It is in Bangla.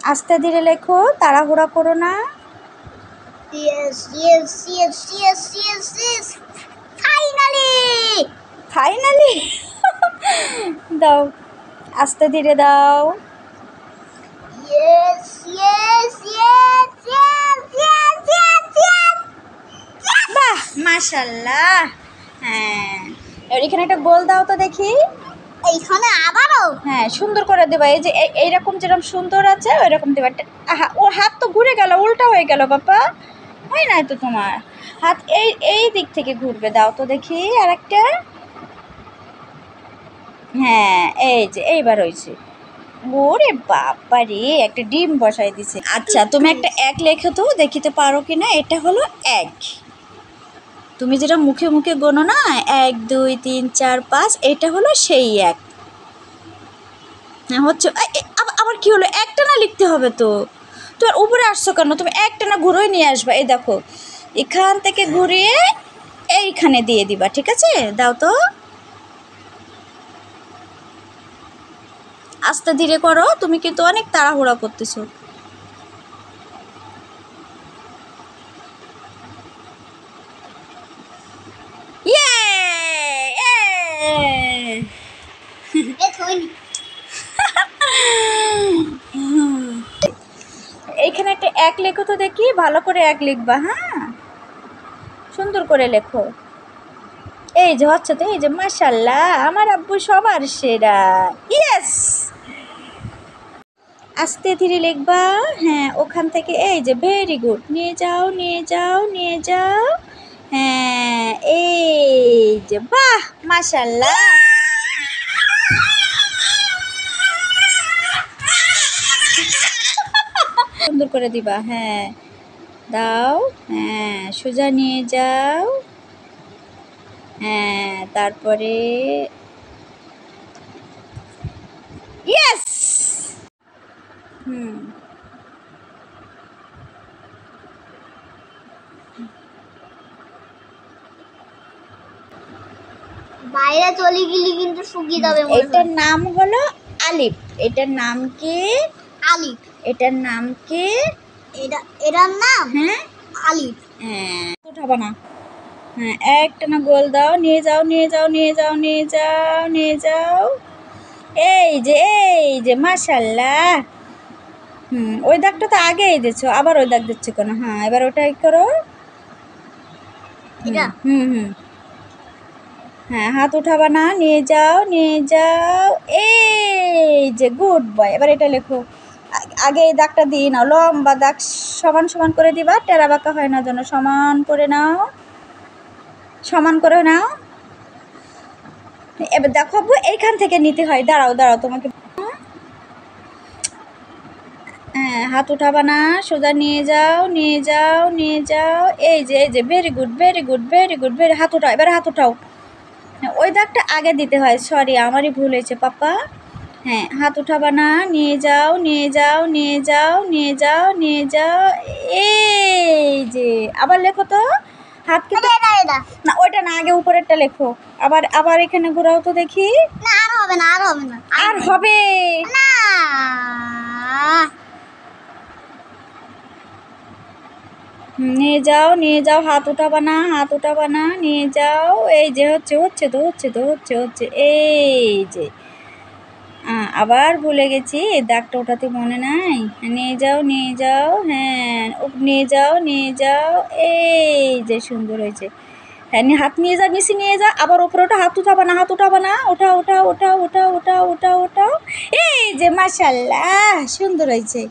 আস্তে ধীরে লেখো, তাড়াহুড়া করো না। Yes, yes, yes, yes, yes, yes. Finally! Finally দাও, আস্তে ধীরে দাও। Yes, yes, yes, yes, yes, yes, yes. বাহ, মাশাআল্লাহ। হ্যাঁ, এবার এখানে একটা গোল দাও তো দেখি। এইখানে আবারও? হ্যাঁ, সুন্দর করে দেবা। এই যে এইরকম যেরকম সুন্দর আছে ওইরকম দেবা। ওর হাত তো ঘুরে গেল, উল্টা হয়ে গেল বাবা। হয় নাই তো তোমার হাত, এই দিক থেকে ঘুরবে। দাও তো দেখি আরেকটা। হ্যাঁ, এই যে এইবার হয়েছে। ওরে বাবা রে, একটা ডিম বসাই দিছে। আচ্ছা, তুমি একটা এক লেখো তো, দেখিতে পারো কি না। এটা হলো এক। তুমি যেটা মুখে মুখে গোনো না, 1 2 3 4 5, এটা হলো সেই এক। হ্যাঁ, হচ্ছে। আবার কি হলো? একটা না লিখতে হবে তো। তোমার উপরে আসছো কেন? তুমি একটা না ঘুরোই নিয়ে আসবা। এই দেখো, এখান থেকে ঘুরিয়ে এইখানে দিয়ে দিবা, ঠিক আছে? দাও তো, আস্তে ধীরে করো, তুমি কিন্তু অনেক তাড়াহুড়া করতেছো। এইখানে একটা এক লেখো তো দেখি, ভালো করে এক লিখবা। হ্যাঁ, সুন্দর করে লেখো। এই যে হচ্ছে তো, এই যে মাশাআল্লাহ, আমার আব্বু সবার সেরা। ইয়েস, আস্তে ধীরে লিখবা। হ্যাঁ, ওখান থেকে এই যে ভেরি গুড, নিয়ে যাও নিয়ে যাও নিয়ে যাও। হ্যাঁ, এই যে, বাহ, মাশাআল্লাহ। সুন্দর করে দিবা। হ্যাঁ, দাও। হ্যাঁ, সোজা নিয়ে যাও। হ্যাঁ, তারপরে ইয়েস। বাইরে চলে গেলে কিন্তু শুকিয়ে যাবে। এটার নাম হলো আলিফ। এটার নাম কি? আলিফ। এটার নাম কি? এটার নাম? হ্যাঁ, আলিফ। হ্যাঁ, উঠাবা না। হ্যাঁ, একটা না গোল দাও, নিয়ে যাও নিয়ে যাও নিয়ে যাও নিয়ে যাও নিয়ে যাও। এই যে মাশাআল্লাহ। ওই দাগটা তো আগেই দিছো, আবার ওই দাগ দিচ্ছ কেন? হ্যাঁ, এবার ওটাই করো। হ্যাঁ, হাত উঠাবা না, নিয়ে যাও নিয়ে যাও। এই যে গুড বয়। এবার এটা লেখো। আগে এই দাগটা দিয়ে নাও, লম্বা দাগ সমান সমান করে দিবা, টেরা বাঁকা হয় না যেন। সমান করে নাও, সমান করে নাও। এবার দেখো, এইখান থেকে নিতে হয়। দাঁড়াও দাঁড়াও, তোমাকে। হ্যাঁ, হাত উঠাবা না, সোজা নিয়ে যাও নিয়ে যাও নিয়ে যাও। এই যে very good very good very good very. হাত উঠাও, এবার হাত উঠাও। হ্যাঁ, ওই দাগটা আগে দিতে হয়। সরি, আমারই ভুল হয়েছে পাপা। হ্যাঁ, হাত উঠাবা না, নিয়ে যাও নিয়ে যাও নিয়ে যাও নিয়ে যাও নিয়ে যাও। এই যে, আবার লেখো তো। হাত কিন্তু না, ওইটা না, আগে উপরেরটা লেখো। আবার আবার এখানে ঘোরাও তো দেখি। না, আর হবে না, আর হবে না, আর হবে না। নিয়ে যাও নিয়ে যাও, হাত উঠাবা না হাত উঠাবা না, নিয়ে যাও। এই যে হচ্ছে হচ্ছে তো হচ্ছে তো হচ্ছে হচ্ছে। এই যে, আবার ভুলে গেছি, এই দাগটা ওঠাতে মনে নাই। নিয়ে যাও নিয়ে যাও। হ্যাঁ, নিয়ে যাও নিয়ে যাও। এই যে সুন্দর হয়েছে। হ্যাঁ, হাত নিয়ে যাও, নিচে নিয়ে যাও। আবার ওপরে ওঠা, হাত উঠাবা না হাত উঠাবা না। ওঠাও ওঠাও ওঠাও ওঠাও ওঠাও ওঠাও ওঠাও। এই যে মাশাআল্লাহ, সুন্দর হয়েছে।